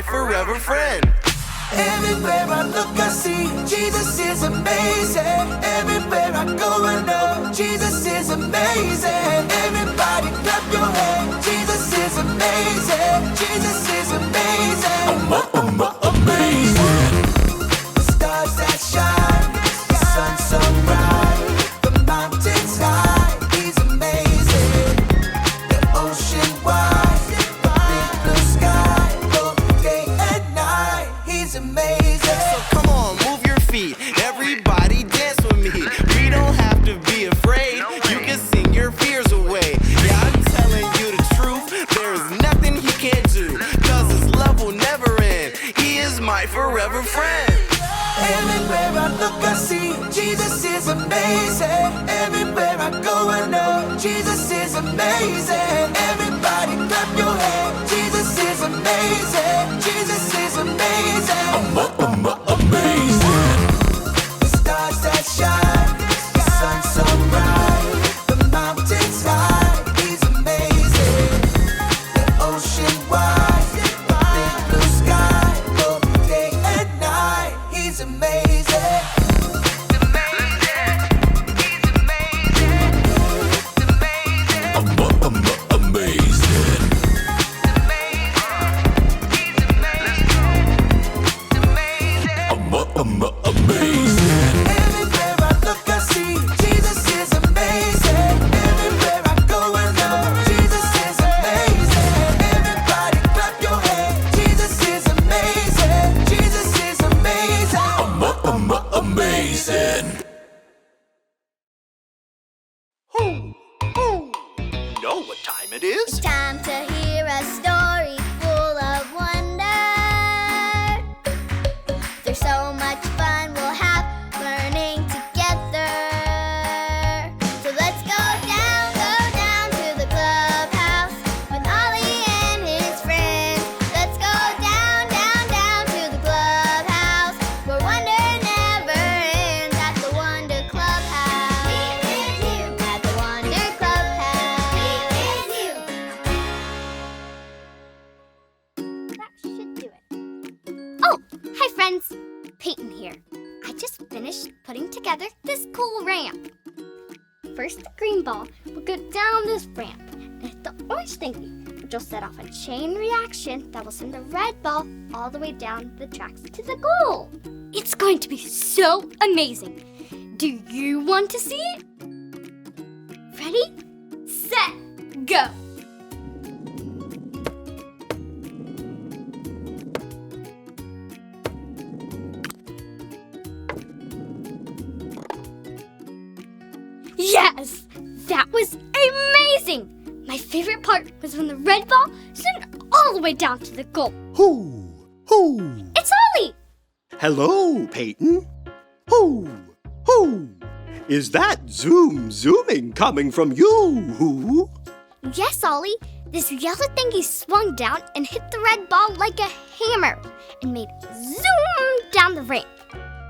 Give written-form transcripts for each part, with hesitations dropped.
my forever friend. Everywhere I look, I see Jesus is amazing. Everywhere I go, I know Jesus is amazing. Everybody clap your hands. Jesus is amazing. Jesus is amazing. Amazing. The stars that shine, the sun so bright, the mountains high. He's amazing. The ocean wide, the big blue sky, both day and night. He's amazing. So come on, move your feet. Everybody dance with me. We don't have to be afraid. You can sing your fears away. Yeah, I'm telling you the truth. There is nothing he can't do. Cause his love will never end. He is my forever friend. Everywhere I look, I see Jesus is amazing. Everywhere I go, I know Jesus is amazing. Everybody clap your hands. Jesus is amazing. Jesus is amazing. Amazing. The stars that shine, the sun so bright, the mountains high. He's amazing. The ocean wide, the big blue sky, both day and night. He's amazing. Everywhere I look, I see Jesus is amazing. Everywhere I go, I know Jesus is amazing. Everybody clap your hands. Jesus is amazing. Jesus is amazing. Amazing. You know what time it is? It's time to hear a story full of wonder. There's so much fun we'll have learning together. So let's go down to the clubhouse with Ollie and his friends. Let's go down to the clubhouse where wonder never ends at the Wonder Clubhouse. Meet with you at the Wonder Clubhouse. Meet with you. That should do it. Oh, hi friends. Peyton here. I just finished putting together this cool ramp. First, the green ball will go down this ramp and hit the orange thingy, which will set off a chain reaction that will send the red ball all the way down the tracks to the goal. It's going to be so amazing. Do you want to see it? Ready, set, go. Yes! That was amazing! My favorite part was when the red ball sent all the way down to the goal. Who? It's Ollie! Hello, Peyton. Who? Is that zooming coming from you? Who? Yes, Ollie. This yellow thingy swung down and hit the red ball like a hammer and made zoom down the ramp.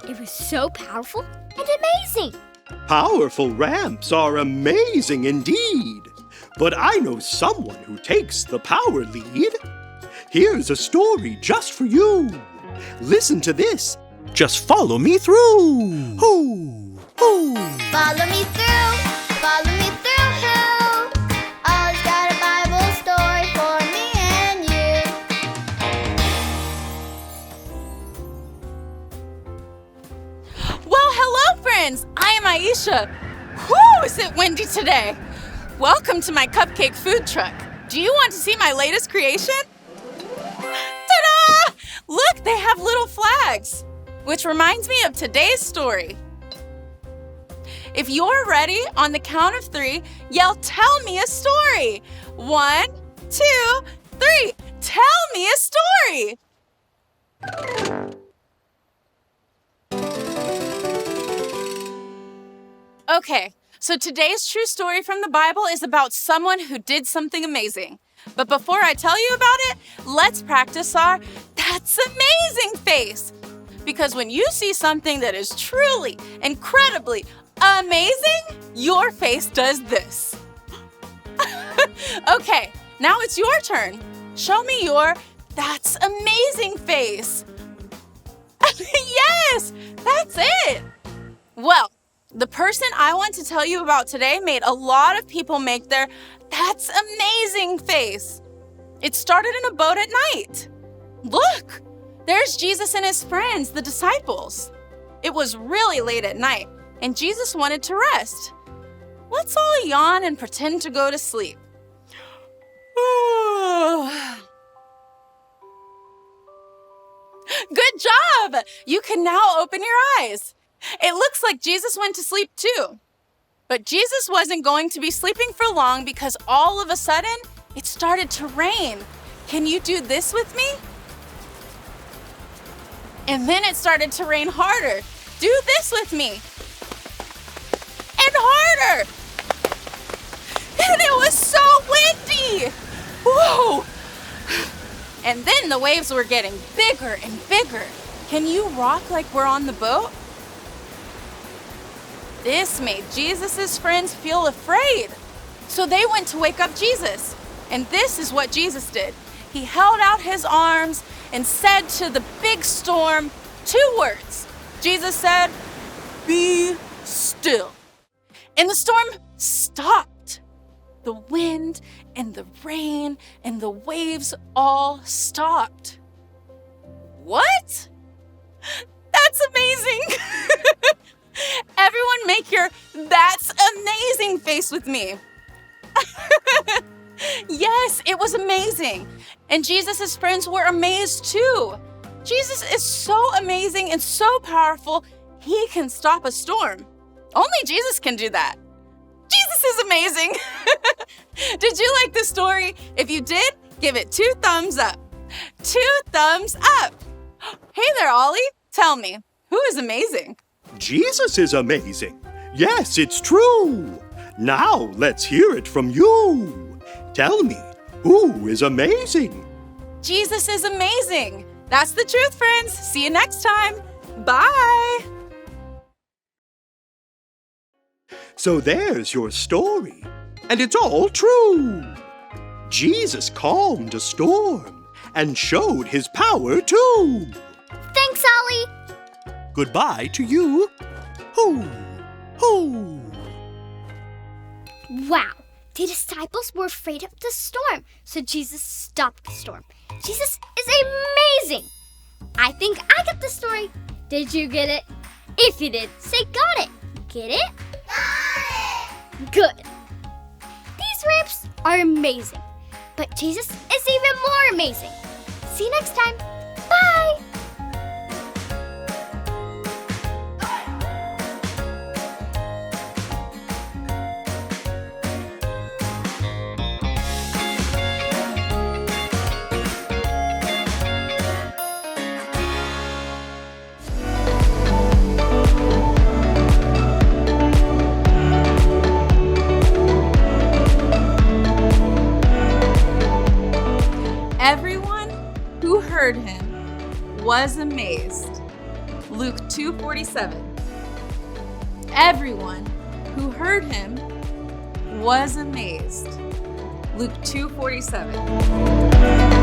It was so powerful and amazing. Powerful ramps are amazing indeed. But I know someone who takes the power lead. Here's a story just for you. Listen to this. Just follow me through. Who? Follow me through, who? Ollie's got a Bible story for me and you. Well, hello, friends. I am Aisha. Whew, is it windy today? Welcome to my cupcake food truck. Do you want to see my latest creation? Ta-da! Look, they have little flags, which reminds me of today's story. If you're ready, on the count of 3, yell, "Tell me a story." 1, 2, 3. Tell me a story. Okay, so today's true story from the Bible is about someone who did something amazing. But before I tell you about it, let's practice our "That's amazing" face. Because when you see something that is truly, incredibly amazing, your face does this. Okay, now it's your turn. Show me your That's amazing face. Yes, that's it. Well, the person I want to tell you about today made a lot of people make their "that's amazing" face. It started in a boat at night. Look, there's Jesus and his friends, the disciples. It was really late at night, and Jesus wanted to rest. Let's all yawn and pretend to go to sleep. Good job! You can now open your eyes. It looks like Jesus went to sleep too. But Jesus wasn't going to be sleeping for long because all of a sudden, it started to rain. Can you do this with me? And then it started to rain harder. Do this with me. And harder. And it was so windy. Whoa. And then the waves were getting bigger and bigger. Can you rock like we're on the boat? This made Jesus' friends feel afraid. So they went to wake up Jesus. And this is what Jesus did. He held out his arms and said to the big storm 2 words. Jesus said, "Be still." And the storm stopped. The wind and the rain and the waves all stopped. What? That's amazing. Everyone make your "that's amazing" face with me. Yes, it was amazing. And Jesus' friends were amazed too. Jesus is so amazing and so powerful, he can stop a storm. Only Jesus can do that. Jesus is amazing. Did you like the story? If you did, give it 2 thumbs up. 2 thumbs up. Hey there, Ollie. Tell me, who is amazing? Jesus is amazing. Yes, it's true. Now let's hear it from you. Tell me, who is amazing? Jesus is amazing. That's the truth, friends. See you next time. Bye. So there's your story. And it's all true. Jesus calmed a storm and showed his power too. Thanks, Ollie. Goodbye to you. Hoo, hoo. Wow. The disciples were afraid of the storm, so Jesus stopped the storm. Jesus is amazing. I think I got the story. Did you get it? If you did, say got it. Get it? Got it! Good. These ramps are amazing, but Jesus is even more amazing. See you next time. Bye! Everyone who heard him was amazed. Luke 2:47. Everyone who heard him was amazed. Luke 2:47.